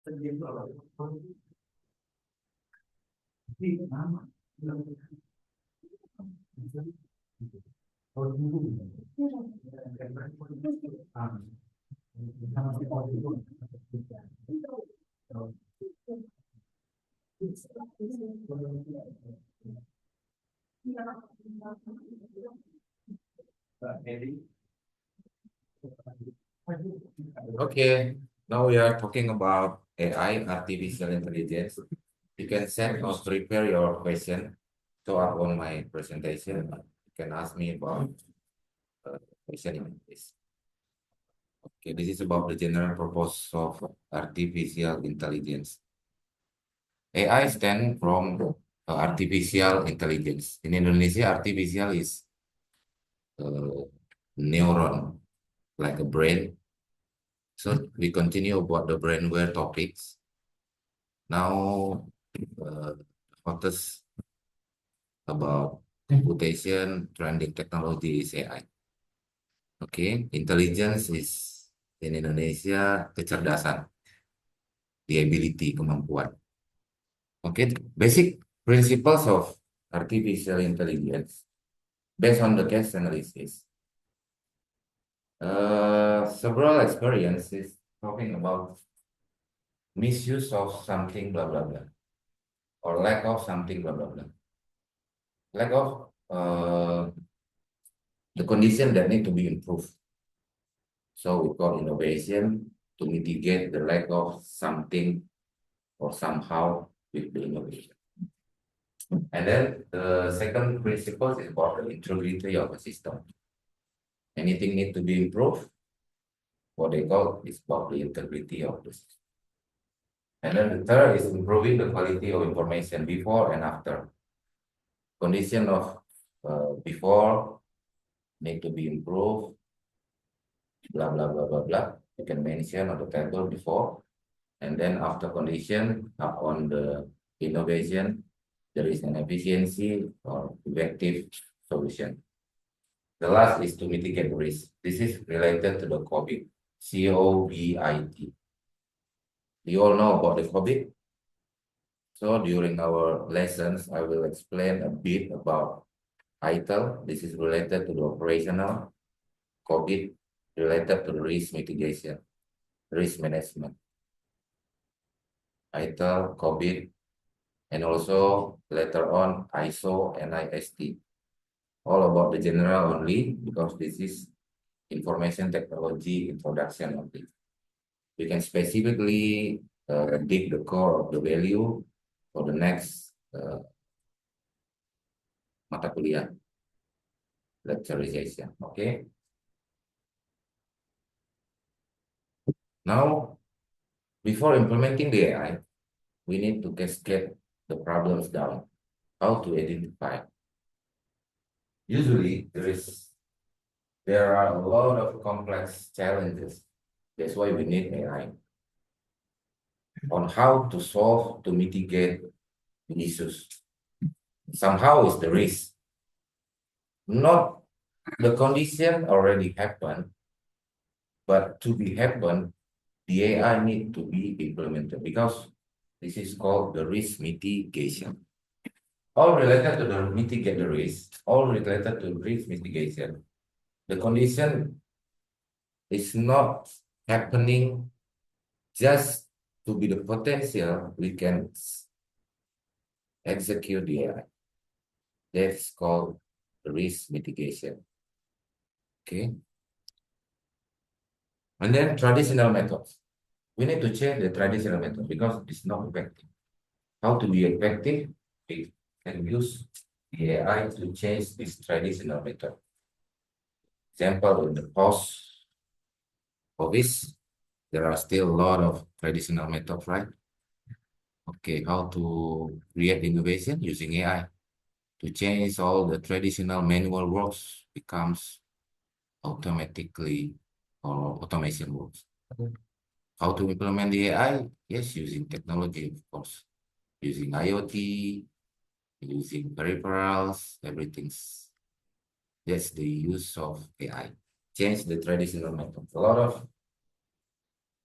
Okay, now we are talking about AI, artificial intelligence. You can send or prepare your question to up on my presentation. You can ask me about question in this. Okay, this is about the general purpose of artificial intelligence. AI stands from artificial intelligence. In Indonesia, artificial is neuron, like a brain. So we continue about the brainware topics. Now, hottest about computation, trending technology is AI. Okay, intelligence is in Indonesia kecerdasan, the ability, kemampuan. Okay, basic principles of artificial intelligence based on the case analysis. Several experiences talking about misuse of something, blah, blah, blah, or lack of something, blah, blah, blah. Lack of the condition that need to be improved. So we call innovation to mitigate the lack of something or somehow with the innovation. And then the second principle is about the integrity of the system. Anything need to be improved, what they call is about the integrity of the system. And then the third is improving the quality of information before and after. Condition of before need to be improved, blah, blah, blah, blah, blah. You can mention on the table before. And then after condition, on the innovation, there is an efficiency or effective solution. The last is to mitigate risk. This is related to the COVID, COVID. You all know about the COVID. So during our lessons, I will explain a bit about ITIL. This is related to the operational. COVID related to the risk mitigation, risk management. ITIL, COVID, and also later on ISO and NIST. All about the general only because this is information technology introduction only. We can specifically dig the core of the value for the next mata kuliah lecturization. Okay. Now, before implementing the AI, we need to cascade the problems down. How to identify? Usually, there are a lot of complex challenges. That's why we need AI on how to solve, to mitigate the issues. Somehow is the risk. Not the condition already happened, but to be happen, the AI need to be implemented because this is called the risk mitigation. All related to the mitigate the risk, all related to risk mitigation. The condition is not happening just to be the potential we can execute the AI. That's called risk mitigation. Okay. And then traditional methods. We need to change the traditional method because it's not effective. How to be effective? We can use the AI to change this traditional method. Example, in the post-office, there are still a lot of traditional methods, right? Okay, how to create innovation using AI to change all the traditional manual works becomes automatically or automation works. How to implement the AI? Yes, using technology, of course, using IoT, using peripherals, everything's. That's the use of AI. Change the traditional methods. A lot of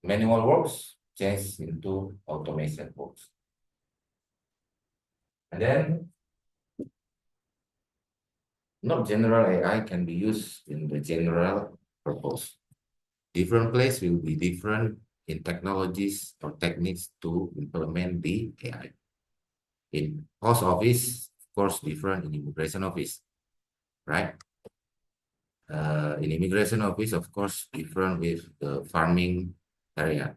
manual works change into automation works. And then not general AI can be used in the general purpose. Different place will be different in technologies or techniques to implement the AI. In post office, of course, different in immigration office, right? In immigration office, of course, different with the farming area.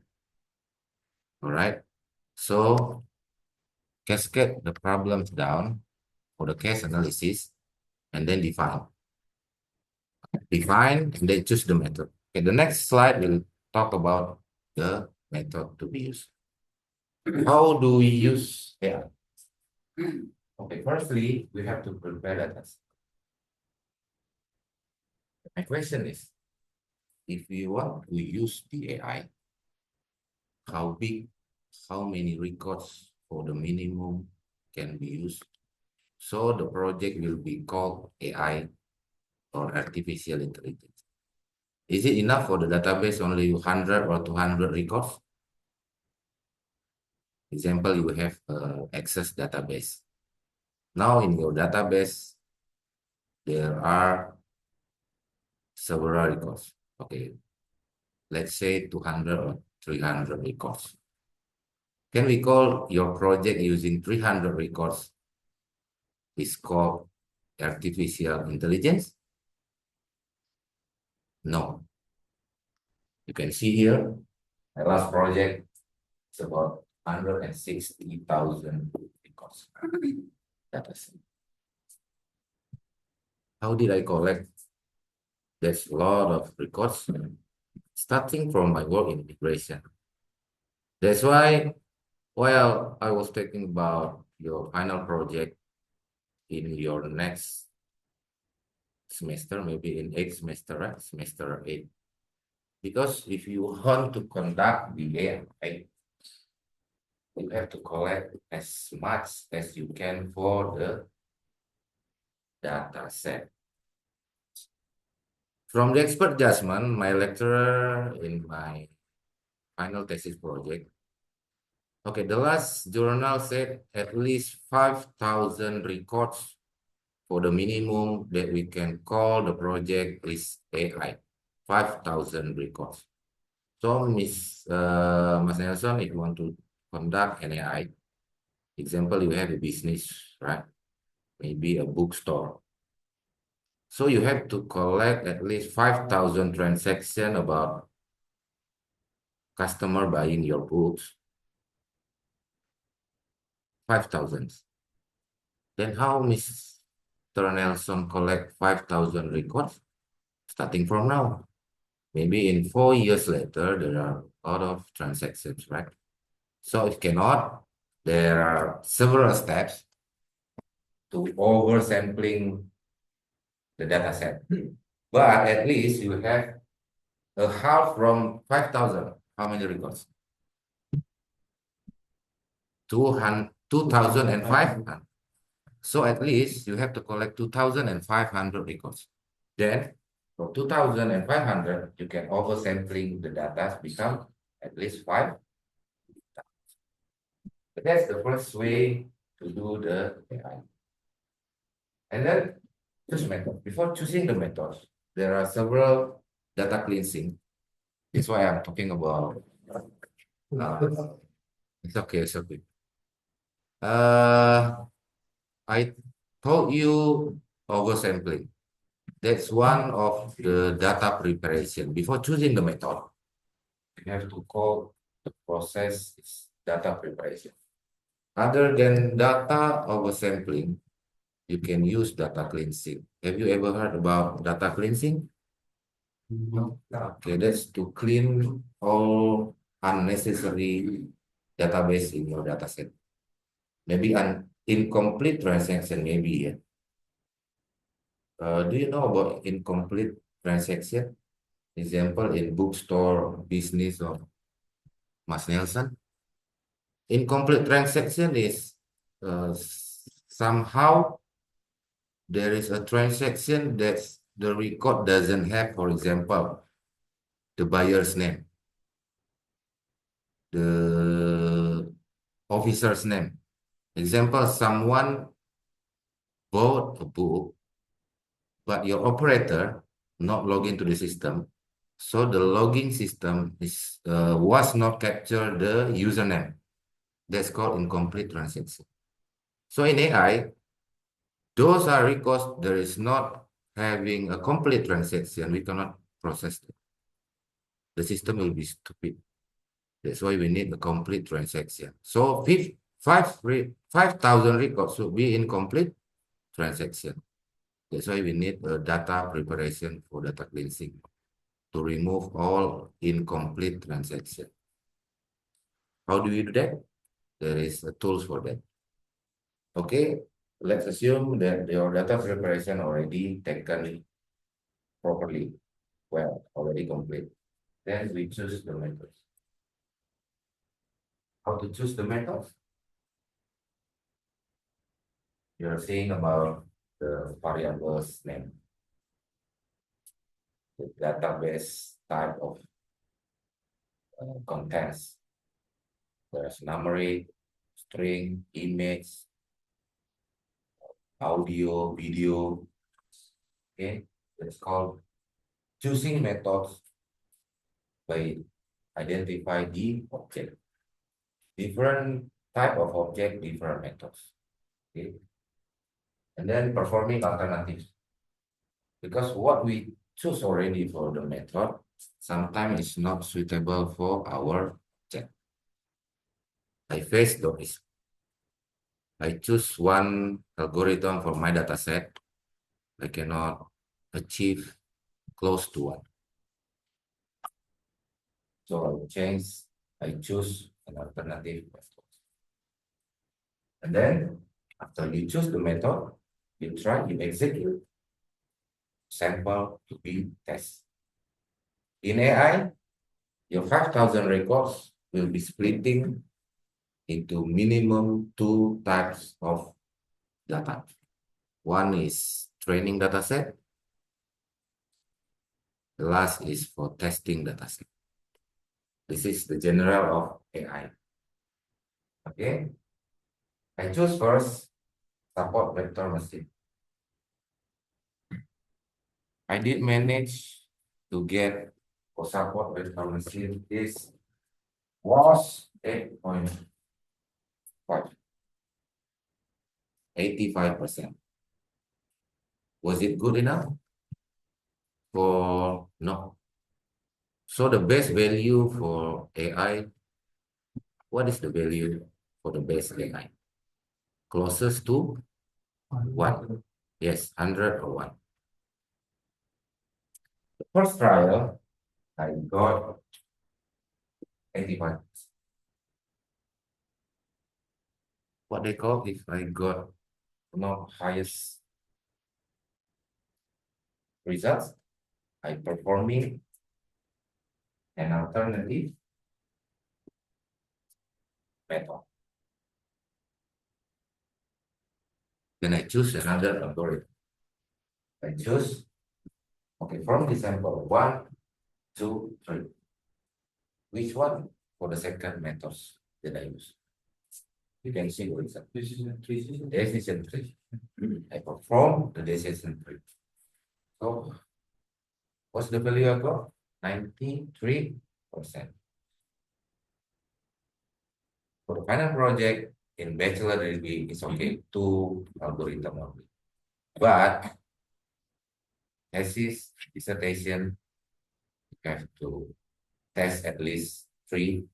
All right. So cascade the problems down for the case analysis and then define. Define and then choose the method. Okay, the next slide will talk about the method to be used. How do we use AI? Okay, firstly, we have to prepare data. My question is, if we want to use the AI, how big, how many records for the minimum can be used? So the project will be called AI or artificial intelligence. Is it enough for the database only 100 or 200 records? Example, you have Access database. Now in your database, there are several records. Okay, let's say 200 or 300 records. Can we call your project using 300 records is called artificial intelligence? No. You can see here, my last project is about 160,000 records. Dataset. How did I collect? There's a lot of records starting from my work in immigration. That's why while I was talking about your final project in your next semester, maybe in 8th semester, right? Semester 8. Because if you want to conduct the AI, you have to collect as much as you can for the data set. From the expert judgment, my lecturer in my final thesis project, okay, the last journal said at least 5,000 records for the minimum that we can call the project is AI, 5,000 records. So, Mas Nelson, if you want to conduct an AI, example, you have a business, right? Maybe a bookstore. So you have to collect at least 5,000 transactions about customer buying your books. 5,000. Then how Mr. Nelson collect 5,000 records? Starting from now. Maybe in 4 years later, there are a lot of transactions, right? So if cannot, there are several steps to oversampling the data set. But at least you have a half from 5,000. How many records? 2,500. So at least you have to collect 2,500 records. Then from 2,500, you can oversampling the data become at least 5. But that's the first way to do the AI. And then choose method. Before choosing the methods, there are several data cleansing. That's why I'm talking about. It's okay, it's okay. I told you oversampling. That's one of the data preparation. Before choosing the method, you have to call the process is data preparation. Other than data oversampling, you can use data cleansing. Have you ever heard about data cleansing? No. Okay, that's to clean all unnecessary database in your dataset. Maybe an incomplete transaction, maybe. Yeah. Do you know about incomplete transaction? Example in bookstore business of Mas Nelson. Incomplete transaction is somehow there is a transaction that the record doesn't have, for example, the buyer's name. the officer's name. Example, someone bought a book, but your operator not log into the system. So the logging system was not capture the username. That's called incomplete transaction. So in AI, those are records there is not having a complete transaction. We cannot process it. The system will be stupid. That's why we need a complete transaction. So 5,000 records should be incomplete transaction. That's why we need a data preparation for data cleansing to remove all incomplete transaction. How do we do that? There is a tools for that. Okay, let's assume that your data preparation already taken properly, well, already complete. Then we choose the methods. How to choose the methods? You're saying about the variables name, the database type of contents. There's numeric, string, image, audio, video. Okay, it's called choosing methods by identify the object. Different type of object, different methods. Okay, and then performing alternatives. Because what we choose already for the method sometimes is not suitable for our object. I face those. I choose one algorithm for my data set. I cannot achieve close to one. So I choose an alternative method. And then after you choose the method, you execute sample to be test. In AI, your 5,000 records will be splitting into minimum 2 types of data. One is training data set. The last is for testing data set. This is the general of AI. Okay. I choose first support vector machine. I did manage to get for support vector machine was 8.5. 85%. Was it good enough? No. So the best value for AI, what is the value for the best AI? Closest to 1. Yes, 100 or 1. The first trial, I got 85%. What they call if I got not highest results, I performing an alternative method. Then I choose another algorithm. I choose, okay, from the sample 1, 2, 3. Which one for the second methods that I use? You can see what is that. Decision tree. I perform the decision tree. So what's the value I got? 93%. For the final project in bachelor degree, it's okay, 2 algorithm only. But thesis, dissertation, you have to test at least 3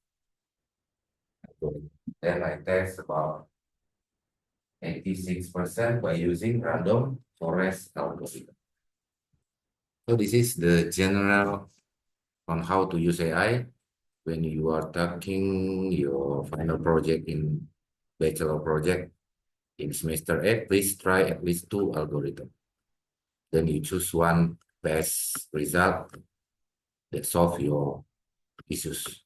algorithms. Then I test about 86% by using random forest algorithm. So this is the general on how to use AI when you are taking your final project in bachelor project in semester 8. Please try at least 2 algorithms. Then you choose one best result that solve your issues.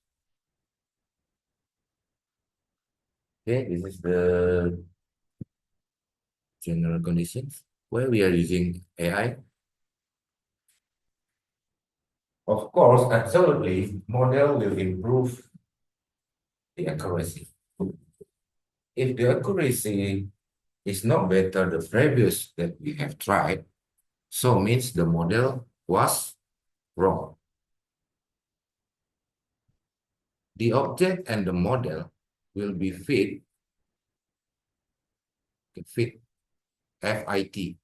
Okay, this is the general conditions where we are using AI. Of course, absolutely, model will improve the accuracy. If the accuracy is not better the previous that we have tried, so means the model was wrong. The object and the model will be fit, FIT,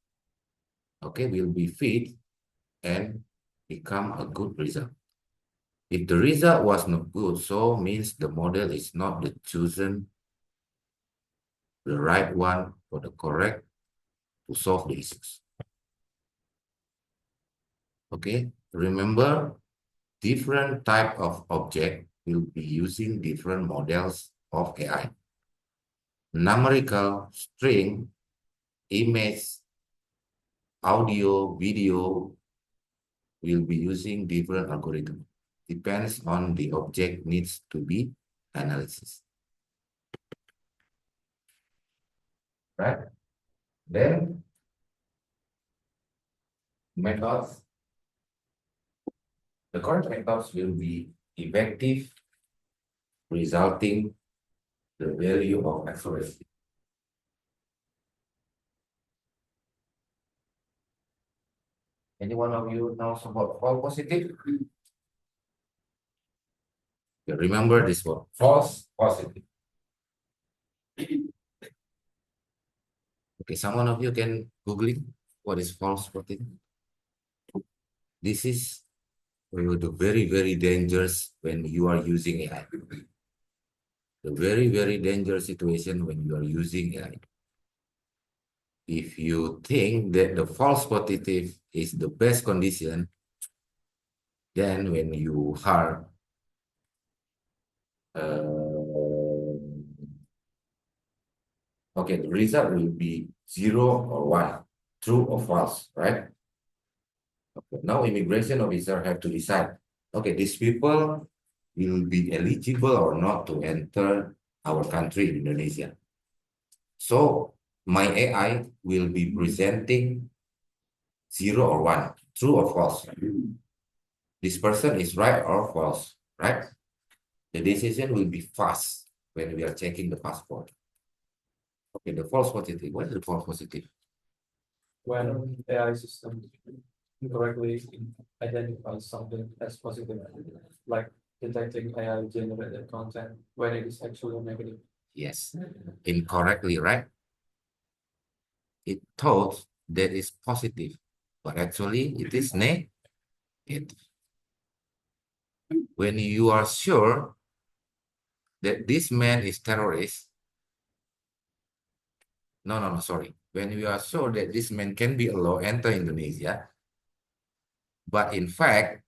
okay, will be fit and become a good result. If the result was not good, so means the model is not the chosen, the right one or the correct to solve the issues. Okay, remember different type of object will be using different models of AI. Numerical, string, image, audio, video will be using different algorithm. Depends on the object needs to be analysis. Right? Then methods. The correct methods will be effective, resulting the value of accuracy. Any one of you knows about false positive? You remember this one, false positive. Okay, someone of you can Googling what is false positive. This is the very, very dangerous when you are using AI. The very, very dangerous situation when you are using AI. If you think that the false positive is the best condition, then when you are okay, the result will be 0 or 1, true or false, right? Okay. Now immigration officer have to decide, okay, these people will be eligible or not to enter our country, Indonesia. So my AI will be presenting 0 or 1, true or false. This person is right or false, right? The decision will be fast when we are checking the passport. Okay, the false positive. What is the false positive? When AI system incorrectly identifies something as positive, like detecting AI generated content when it is actually negative. Yes, incorrectly, right? It thought that is positive, but actually it is negative. When you are sure that this man is terrorist, no, sorry. When you are sure that this man can be allowed enter Indonesia, but in fact,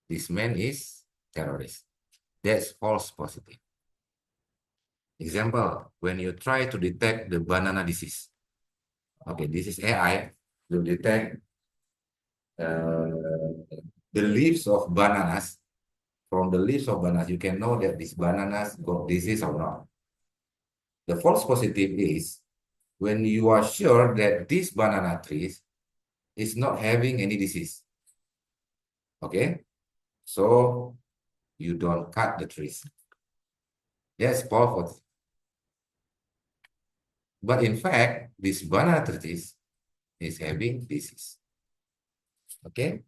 this man is terrorist. That's false positive. Example, when you try to detect the banana disease. Okay, this is AI to detect the leaves of bananas. From the leaves of bananas, you can know that these bananas got disease or not. The false positive is when you are sure that this banana tree is not having any disease. Okay, so you don't cut the trees. That's false positive. But in fact, this banana tree is having disease. Okay,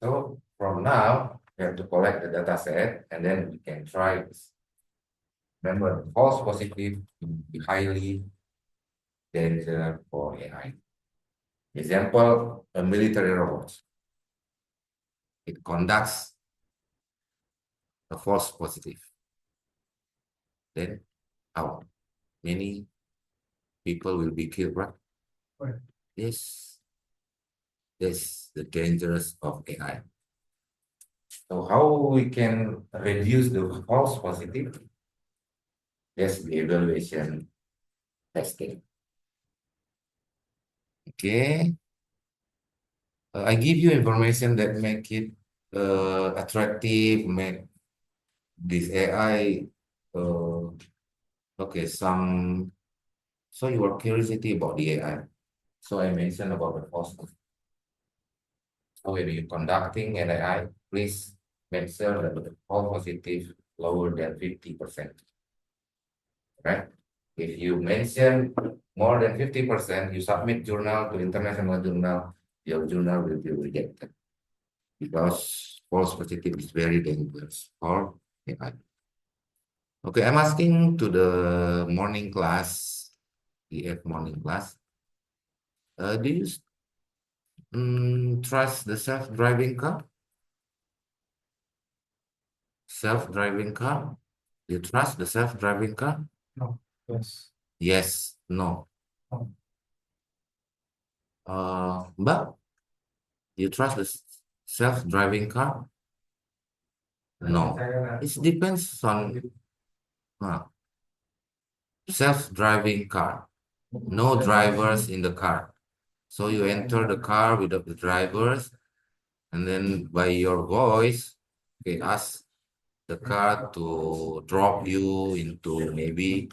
so from now, we have to collect the data set and then we can try this. Remember, false positive will be highly dangerous for AI. Example, a military robot. It conducts a false positive. Then how many people will be killed, right? Right. Yes, that's the dangers of AI. So how we can reduce the false positive? That's the evaluation testing. Okay. I give you information that make it attractive, make this AI okay, so your curiosity about the AI. So I mentioned about the false positive. So when you're conducting an AI, please make sure that the false positive lower than 50%. Right? If you mention more than 50%, you submit journal to international journal, your journal will be rejected because false positive is very dangerous for AI. Okay, I'm asking to the morning class, EF morning class. Do you trust the self-driving car? Self-driving car? You trust the self-driving car? No. Yes. Yes, no. No. But you trust the self-driving car? No. It depends on self-driving car. No drivers in the car. So you enter the car without the drivers, and then by your voice, okay, ask the car to drop you into maybe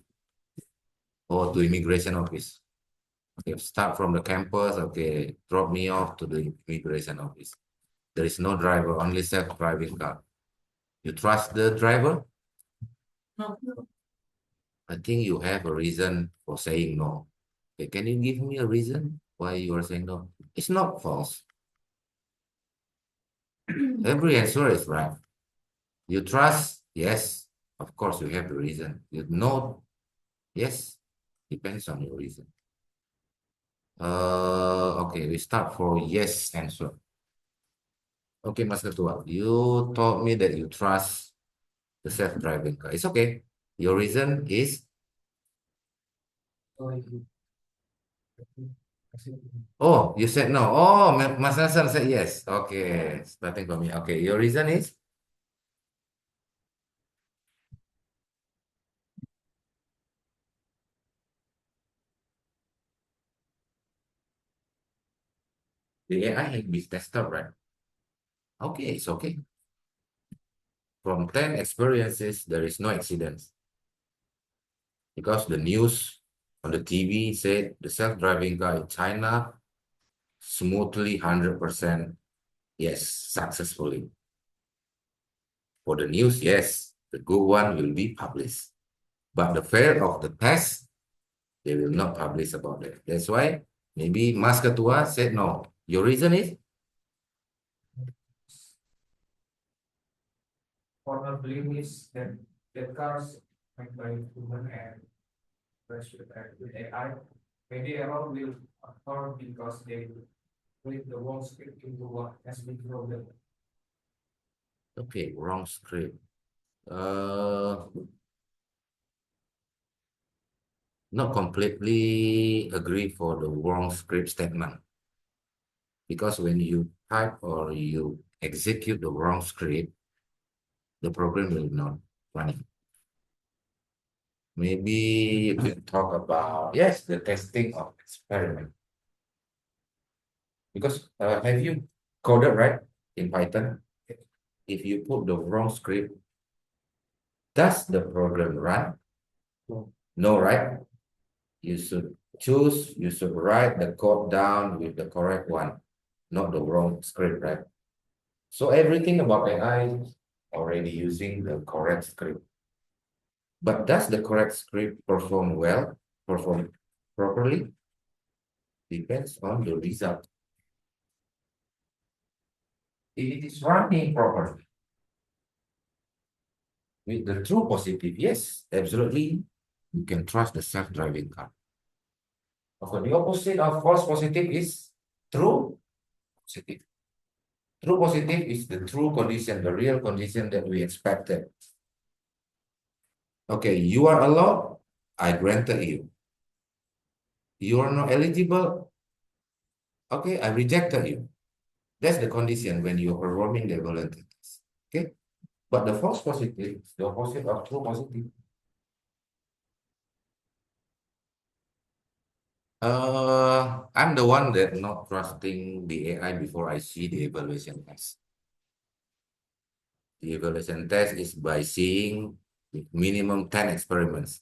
or to immigration office. Okay, start from the campus, okay, drop me off to the immigration office. There is no driver, only self-driving car. You trust the driver? No. I think you have a reason for saying no. Okay, can you give me a reason why you are saying no? It's not false. Every answer is right. You trust? Yes. Of course, you have a reason. You know? Yes. Depends on your reason. Okay, we start for yes answer. Okay, Mas Ketua, you told me that you trust the self-driving car. It's okay. Your reason is? Oh, you said no. Oh, Mas Nasser said yes. Okay, starting from me. Okay, your reason is? The AI can be tested, right? Okay, it's okay. From 10 experiences, there is no accidents. Because the news on the TV said the self-driving car in China smoothly 100%, yes, successfully. For the news, yes, the good one will be published. But the fail of the test, they will not publish about it. That's why maybe Mas Ketua said no. Your reason is? What I believe is that cars made by human and with AI, maybe error will occur because they read the wrong script into what has been programmed. Okay, wrong script. Not completely agree for the wrong script statement. Because when you type or you execute the wrong script, the program will not run. Maybe you can talk about, yes, the testing of experiment. Because have you coded right in Python? If you put the wrong script, does the program run? No. No, right? You should choose, you should write the code down with the correct one, not the wrong script, right? So everything about AI already using the correct script. But does the correct script perform well, perform properly? Depends on the result. If it is running properly, with the true positive, yes, absolutely, you can trust the self-driving car. Okay, the opposite of false positive is true positive. True positive is the true condition, the real condition that we expected. Okay, you are allowed, I granted you. You are not eligible, okay, I rejected you. That's the condition when you're performing the voluntary test. Okay, but the false positive is the opposite of true positive. I'm the one that not trusting the AI before I see the evaluation test. The evaluation test is by seeing minimum 10 experiments.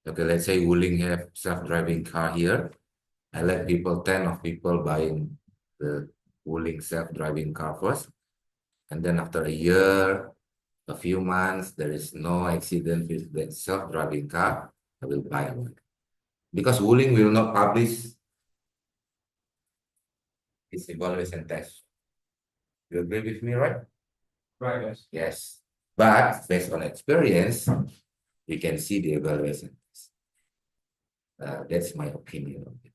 Okay, let's say Wuling have self-driving car here. I let 10 of people buying the Wuling self-driving car first. And then after a year, a few months, there is no accident with the self-driving car, I will buy one. Because Wuling will not publish its evaluation test. You agree with me, right? Right, yes. Yes. But based on experience, we can see the evaluation test. That's my opinion on it.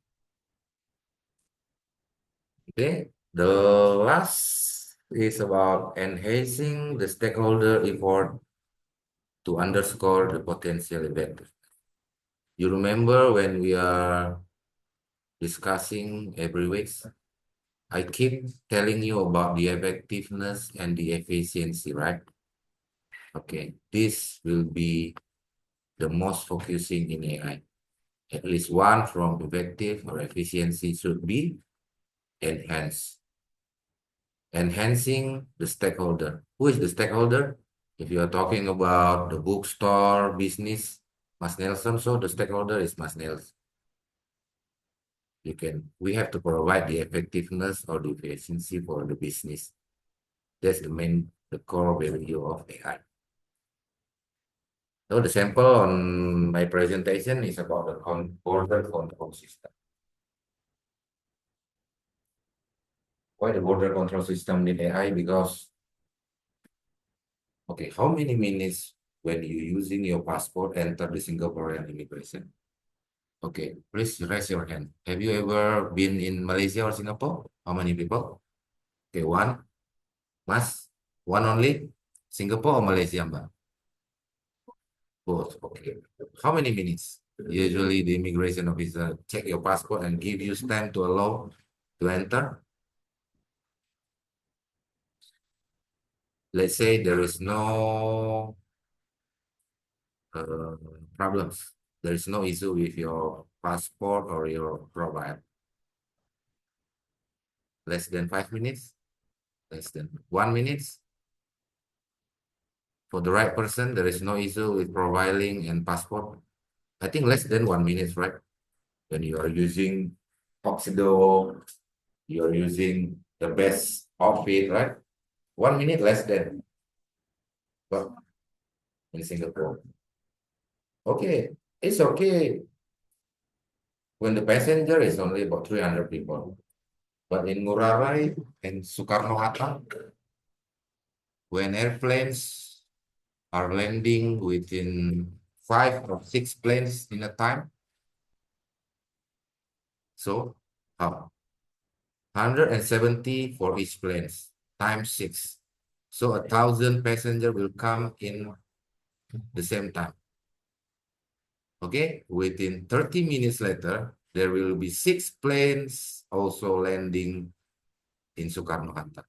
Okay. The last is about enhancing the stakeholder effort to underscore the potential effect. You remember when we are discussing every week, I keep telling you about the effectiveness and the efficiency, right? Okay, this will be the most focusing in AI. At least one from effective or efficiency should be enhanced. Enhancing the stakeholder. Who is the stakeholder? If you are talking about the bookstore business, Mas Nelson, so the stakeholder is Mas Nelson. We have to provide the effectiveness or the efficiency for the business. That's the core value of AI. So the sample on my presentation is about the border control system. Why the border control system need AI? Because, okay, how many minutes when you using your passport enter the Singaporean immigration? Okay, please raise your hand. Have you ever been in Malaysia or Singapore? How many people? Okay, one. Mas, one only? Singapore or Malaysia, Mbak? Both. Okay. How many minutes? Usually the immigration officer check your passport and give you stamp to allow to enter. Let's say there is no problems. There is no issue with your passport or your profile. Less than 5 minutes, less than 1 minute. For the right person, there is no issue with profiling and passport. I think less than 1 minute, right? When you are using Tuxedo, you are using the best outfit, right? 1 minute less than, but in Singapore. Okay, it's okay when the passenger is only about 300 people. But in Ngurah Rai and Soekarno-Hatta, when airplanes are landing within 5 or 6 planes in a time, so how? 170 for each planes times 6. So 1,000 passenger will come in the same time. Okay, within 30 minutes later, there will be 6 planes also landing in Soekarno-Hatta.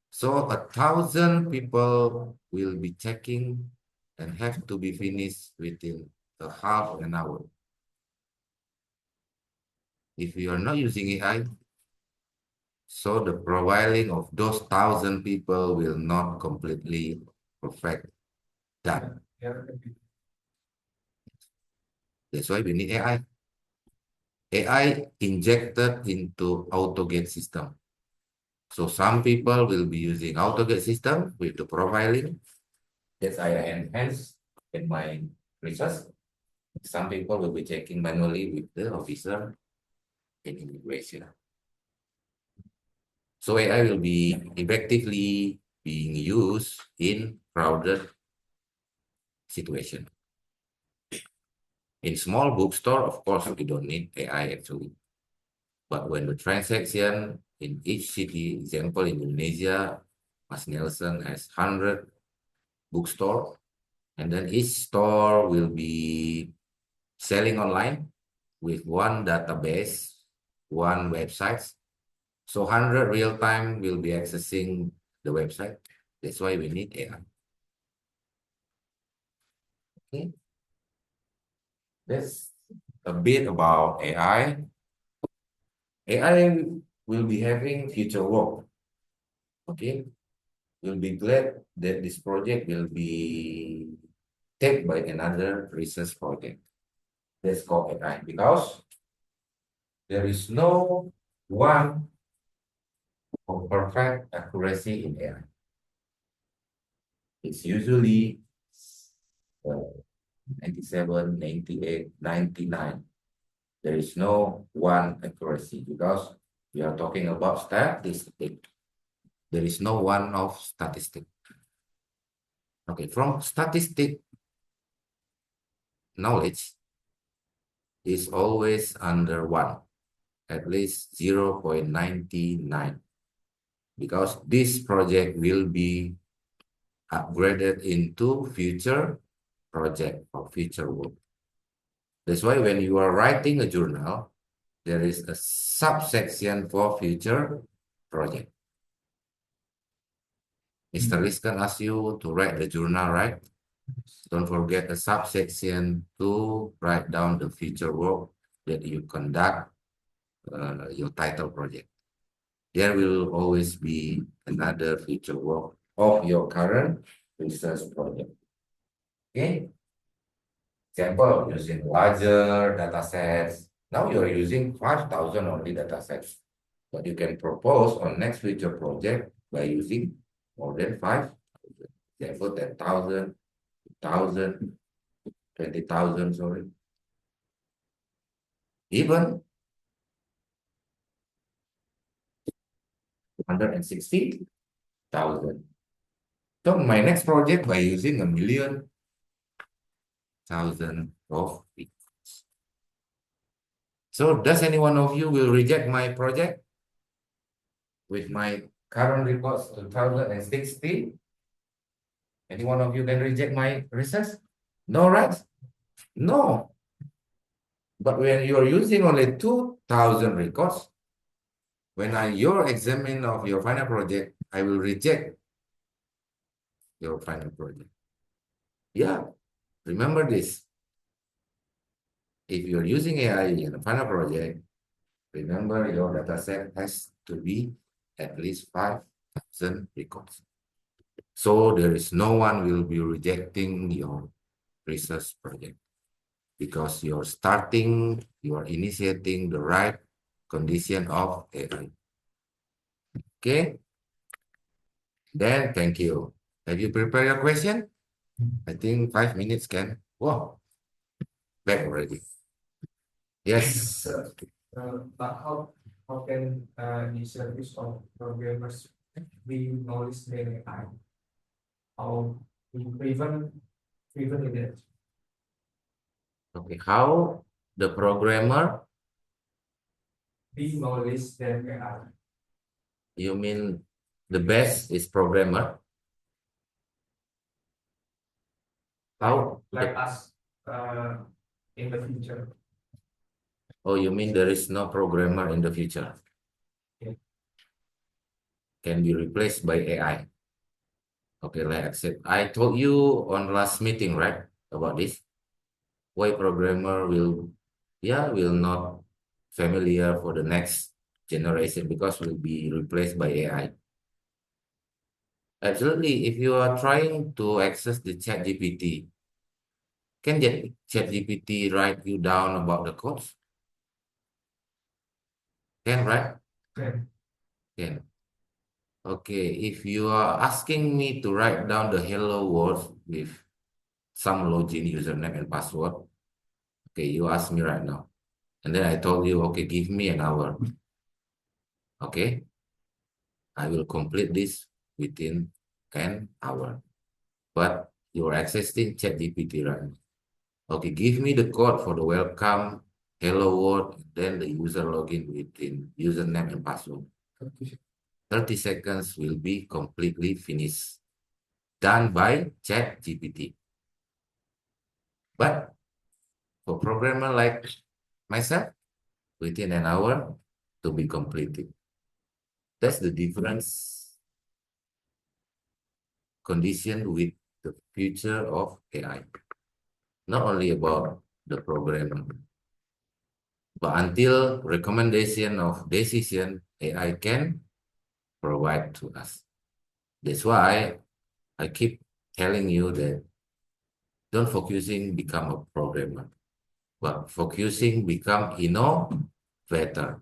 So 1,000 people will be checking and have to be finished within a half an hour. If you are not using AI, so the profiling of those 1,000 people will not completely perfect that. That's why we need AI. AI injected into AutoGate system. So some people will be using AutoGate system with the profiling that I enhanced in my research. Some people will be checking manually with the officer in immigration. So AI will be effectively being used in crowded situation. In small bookstore, of course, we don't need AI actually. But when the transaction in each city, example in Indonesia, Mas Nelson has 100 bookstore, and then each store will be selling online with one database, one website. So 100 real time will be accessing the website. That's why we need AI. Okay. That's a bit about AI. AI will be having future work. Okay. We'll be glad that this project will be taken by another research project. That's called AI because there is no one of perfect accuracy in AI. It's usually 97, 98, 99. There is no one accuracy because we are talking about statistic. There is no one of statistic. Okay, from statistic knowledge is always under 1, at least 0.99, because this project will be upgraded into future project or future work. That's why when you are writing a journal, there is a subsection for future project. Mr. Liskan asked you to write the journal, right? Don't forget a subsection to write down the future work that you conduct your title project. There will always be another future work of your current research project. Okay? Example, using larger data sets. Now you're using 5,000 only data sets. But you can propose on next future project by using more than 5,000. Example, 10,000, 1,000, 20,000, sorry. Even 160,000. So my next project by using 1,000,000 of records. So does any one of you will reject my project with my current records 2060? Any one of you can reject my research? No, right? No. But when you're using only 2,000 records, when your examine of your final project, I will reject your final project. Yeah, remember this. If you're using AI in a final project, remember your data set has to be at least 5,000 records. So there is no one will be rejecting your research project because you are initiating the right condition of AI. Okay? Then thank you. Have you prepared your question? I think 5 minutes can. Wow, back already. Yes. But how can the service of programmers be knowledge than AI? How we prevent it? Okay, how the programmer, Be knowledge than AI. you mean the best is programmer? How? Like us in the future. Oh, you mean there is no programmer in the future? Yeah. Can be replaced by AI. Okay, like I said, I told you on last meeting, right, about this. Why programmer will not familiar for the next generation because will be replaced by AI. Absolutely, if you are trying to access the ChatGPT, can ChatGPT write you down about the codes? Can, right? Can. Can. Okay, if you are asking me to write down the hello world with some login, username, and password, okay, you ask me right now. And then I told you, okay, give me an hour. Okay, I will complete this within an hour. But you're accessing ChatGPT right now. Okay, give me the code for the welcome, hello world, then the user login within username and password. 30 seconds will be completely finished. Done by ChatGPT. But for programmer like myself, within an hour to be completed. That's the difference condition with the future of AI. Not only about the programmer, but until recommendation of decision, AI can provide to us. That's why I keep telling you that don't focusing become a programmer, but focusing become innovator.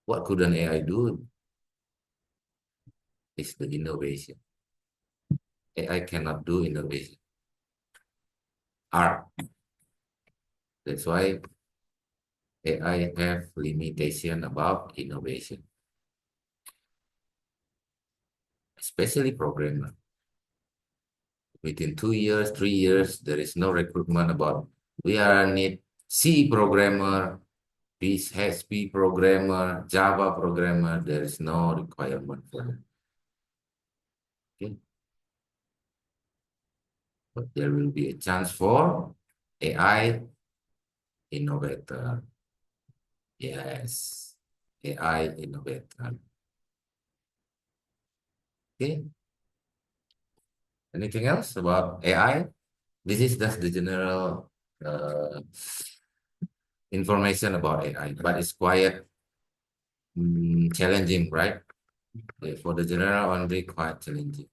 What could an AI do? is the innovation. AI cannot do innovation. Art. That's why AI have limitation about innovation, especially programmer. Within 2 years, 3 years, there is no recruitment about we are need C programmer, PHP programmer, Java programmer. There is no requirement for them. Okay. But there will be a chance for AI innovator. Yes, AI innovator. Okay. Anything else about AI? This is just the general information about AI, but it's quite challenging, right? For the general only, quite challenging.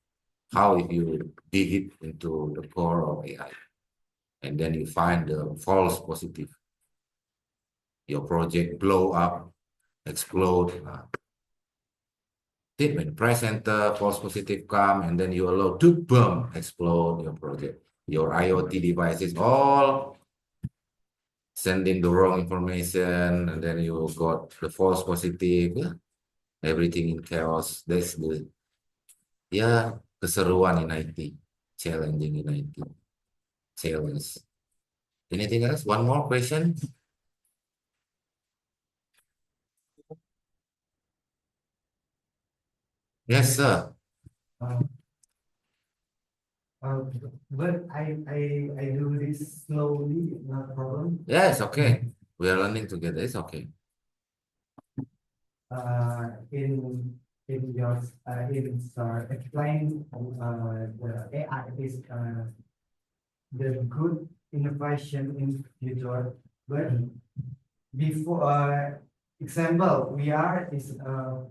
How if you dig it into the core of AI, and then you find the false positive, your project blow up, explode. When price enter, false positive come, and then you allow to boom, explode your project. Your IoT devices all sending the wrong information, and then you got the false positive, everything in chaos. That's the keseruan in IT, challenging in IT, challenge. Anything else? One more question? Yes, sir. But I do this slowly, no problem. Yes, okay. We are learning together. It's okay. In your explain the AI is the good innovation in future, but before example we are is a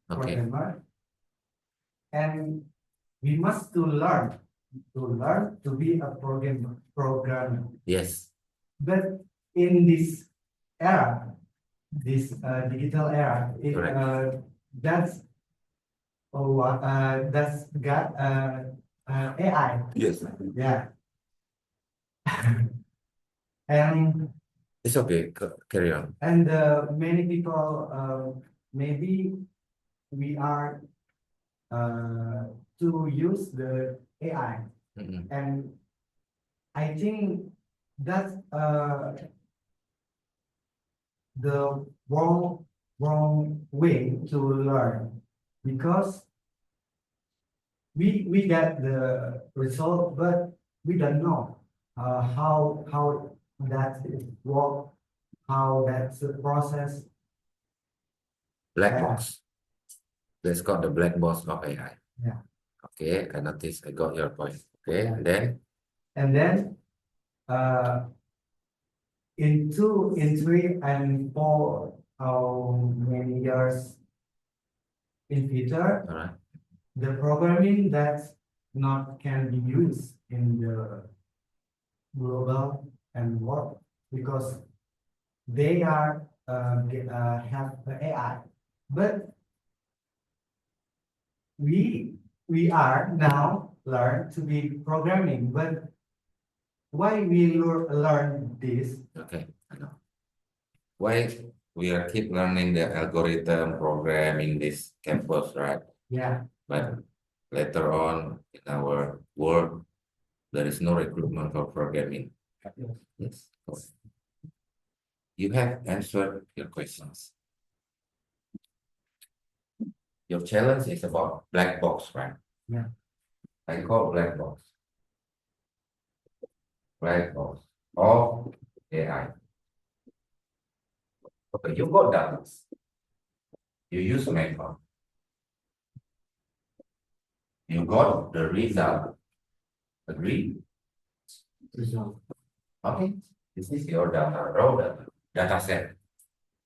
Okay. programmer, and we must to learn to be a programmer. Yes. But in this era, this digital era, Correct. that's that's got AI. Yes. Yeah. And It's okay. Carry on. and many people maybe we are to use the AI, Mm-mm. and I think that's the wrong way to learn, because we get the result, but we don't know how that work, how that's the process. Black Yeah. box. Let's call the black box of AI. Yeah. Okay, I noticed. I got your point. Okay, and then And then in 3 and 4, how many years in future, all right. the programming that not can be used in the global and world, because they are have the AI, but we are now learn to be programming, but why we learn this? Okay, I know. Why we are keep learning the algorithm programming this campus, right? Yeah. But later on in our work, there is no recruitment for programming. Yes. You have answered your questions. Your challenge is about black box, right? Yeah. I call black box. Black box of AI. Okay, you got data. You use method. You got the result. Agree? Result. Okay. This is your data, raw data set.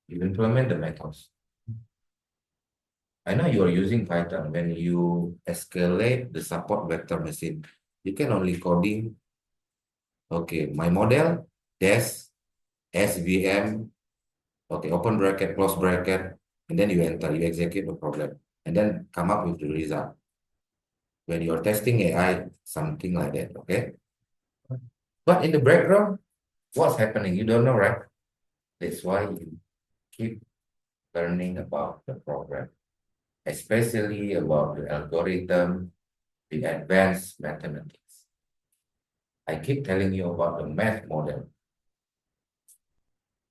You implement the methods. I know you are using Python. When you escalate the support vector machine, you can only coding. Okay, my model, dash, SVM. Okay, open bracket, close bracket, and then you enter, you execute the program. and then come up with the result. When you're testing AI, something like that, okay? But in the background, what's happening? You don't know, right? That's why you keep learning about the program, especially about the algorithm, the advanced mathematics. I keep telling you about the math model.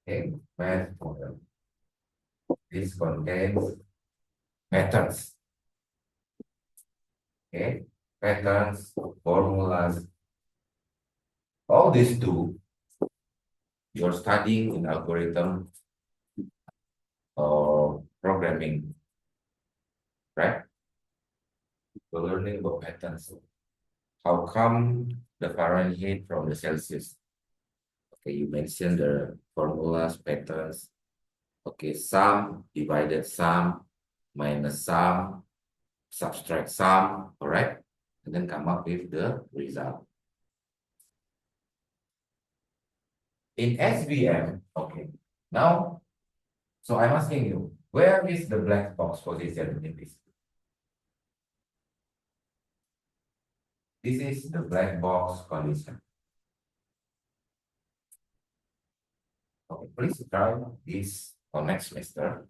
Okay, math model. This contains patterns. Okay, patterns, formulas. All these two, you're studying in algorithm or programming, right? You're learning about patterns. How come the Fahrenheit from the Celsius? Okay, you mentioned the formulas, patterns. Okay, sum, divided sum, minus sum, subtract sum, all right? And then come up with the result. In SVM, okay, now, so I'm asking you, where is the black box position in this? This is the black box condition. Okay, please try this for next semester.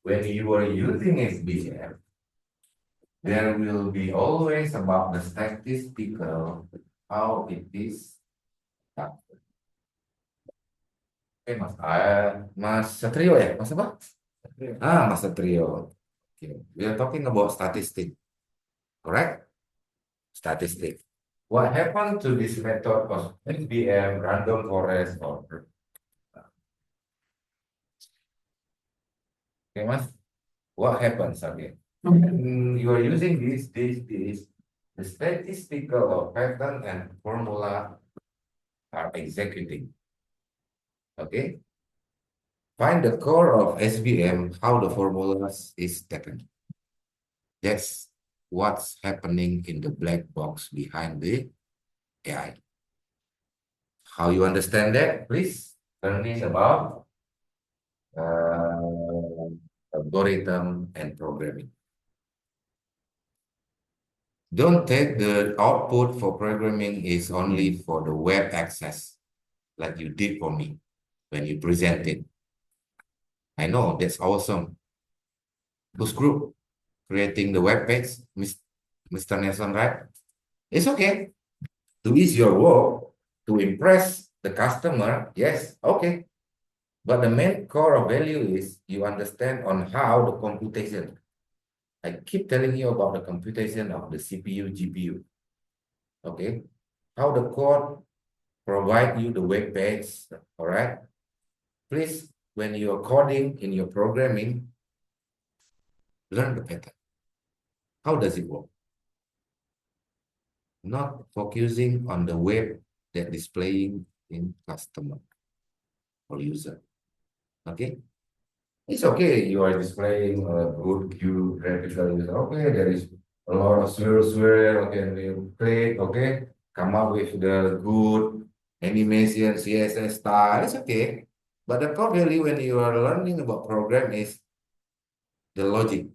When you are using SVM, there will be always about the statistical, how it is done. Okay, Mas Satrio ya? Mas apa? Mas Satrio. Okay. We are talking about statistic, correct? Statistic. What happened to this method of SVM, random forest, or okay, Mas? What happens again? You are using this, the statistical pattern and formula are executing. Okay. Find the core of SVM, how the formulas is taken. That's what's happening in the black box behind the AI. How you understand that? Please learn this about algorithm and programming. Don't take the output for programming is only for the web access, like you did for me when you presented. I know that's awesome. Whose group creating the web page, Mr. Nelson, right? It's okay to ease your work, to impress the customer. Yes, okay. But the main core of value is you understand on how the computation. I keep telling you about the computation of the CPU, GPU. Okay. How the code provide you the web page. All right. Please, when you are coding in your programming, learn the pattern. How does it work? Not focusing on the web that displaying in customer or user. Okay. It's okay, you are displaying a good cute graphical user. Okay, there is a lot of swirl, okay, and you click, okay, come up with the good animation, CSS style, it's okay. But the core value when you are learning about program is the logic.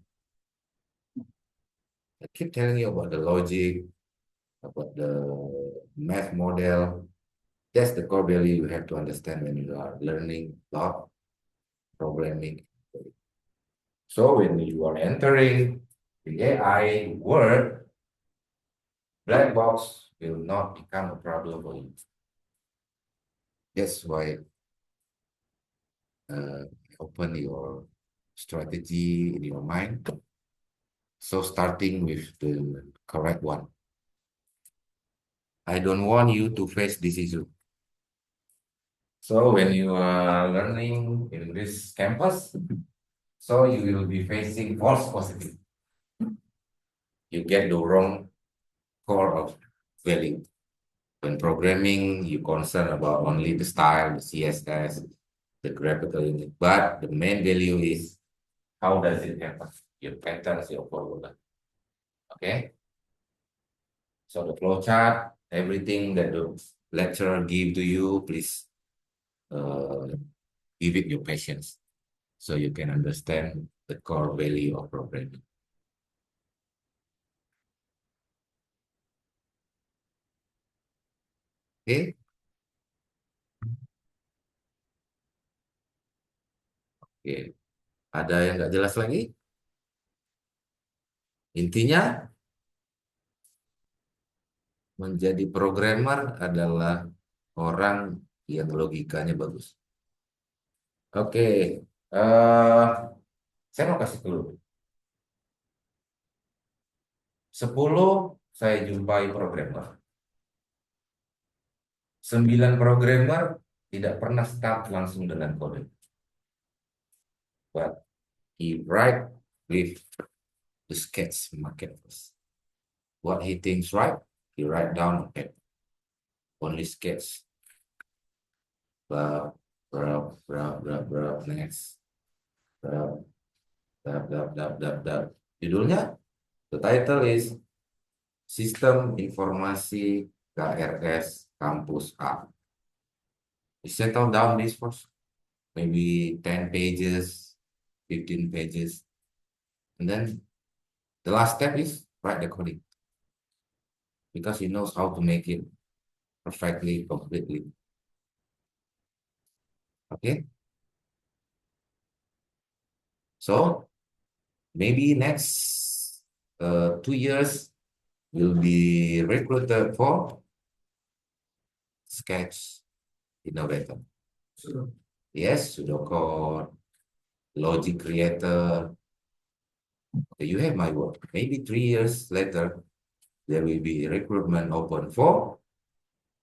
I keep telling you about the logic, about the math model. That's the core value you have to understand when you are learning about programming. So when you are entering the AI world, black box will not become a problem for you. That's why open your strategy in your mind. So starting with the correct one. I don't want you to face this issue. So when you are learning in this campus, so you will be facing false positive. You get the wrong core of value. When programming, you concern about only the style, the CSS, the graphical unit, but the main value is how does it happen? Your patterns, your formula. Okay. So the flowchart, everything that the lecturer give to you, please give it your patience so you can understand the core value of programming. Okay. Oke. Ada yang nggak jelas lagi? Intinya, menjadi programmer adalah orang yang logikanya bagus. Oke, saya mau kasih clue. 10 saya jumpai programmer. 9 programmer tidak pernah start langsung dengan kode. But he write with the sketch market first. What he thinks right, he write down on paper. Only sketch. Blah, blah, blah, blah, blah, next. Blah, blah, blah, blah, blah, blah. Judulnya, the title is Sistem Informasi KRS Kampus A. You settle down this first, maybe 10 pages, 15 pages. And then the last step is write the coding. Because he knows how to make it perfectly, completely. Okay? So, maybe next 2 years, will be recruited for Sketch Innovator. Yes, pseudocode, logic creator. Okay, you have my word. Maybe 3 years later, there will be recruitment open for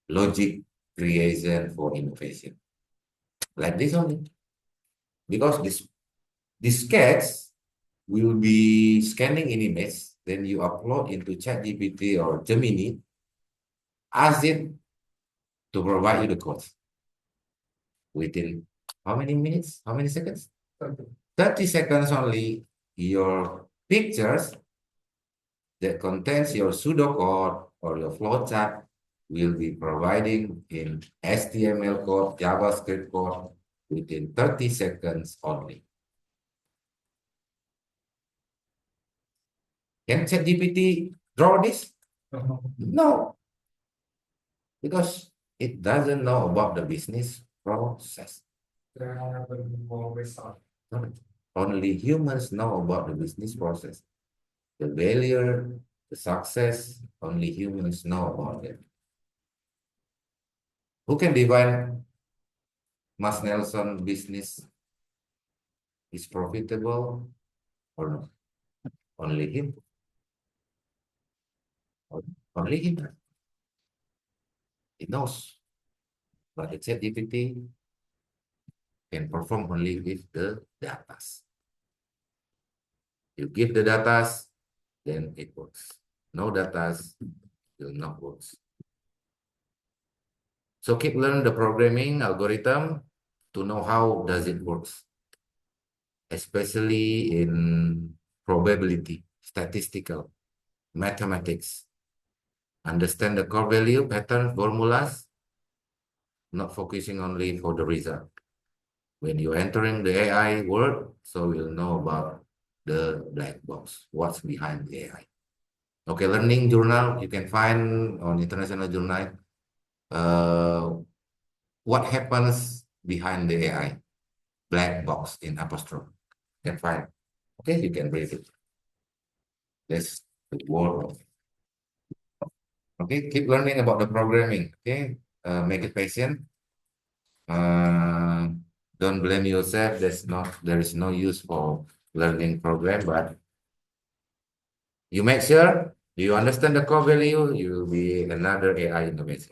logic creation for innovation. Like this only. Because this sketch will be scanning an image, then you upload into ChatGPT or Gemini, ask it to provide you the code. Within how many minutes? How many seconds? 30 seconds only, your pictures that contains your pseudocode or your flowchart will be providing in HTML code, JavaScript code within 30 seconds only. Can ChatGPT draw this? No, because it doesn't know about the business process. Only humans know about the business process. The failure, the success, only humans know about it. Who can define Mas Nelson business is profitable or not? Only him. Only him. He knows. But the ChatGPT can perform only with the data. You give the data, then it works. No data will not work. So keep learning the programming algorithm to know how does it works, especially in probability, statistical, mathematics. Understand the core value, pattern, formulas, not focusing only for the result. When you're entering the AI world, so you'll know about the black box, what's behind the AI. Okay, learning journal, you can find on international journal, what happens behind the AI, black box in apostrophe, you can find. Okay, you can read it. That's the word of it. Okay, keep learning about the programming. Okay, make it patient. Don't blame yourself. There is no use for learning program, but you make sure you understand the core value, you will be another AI innovation.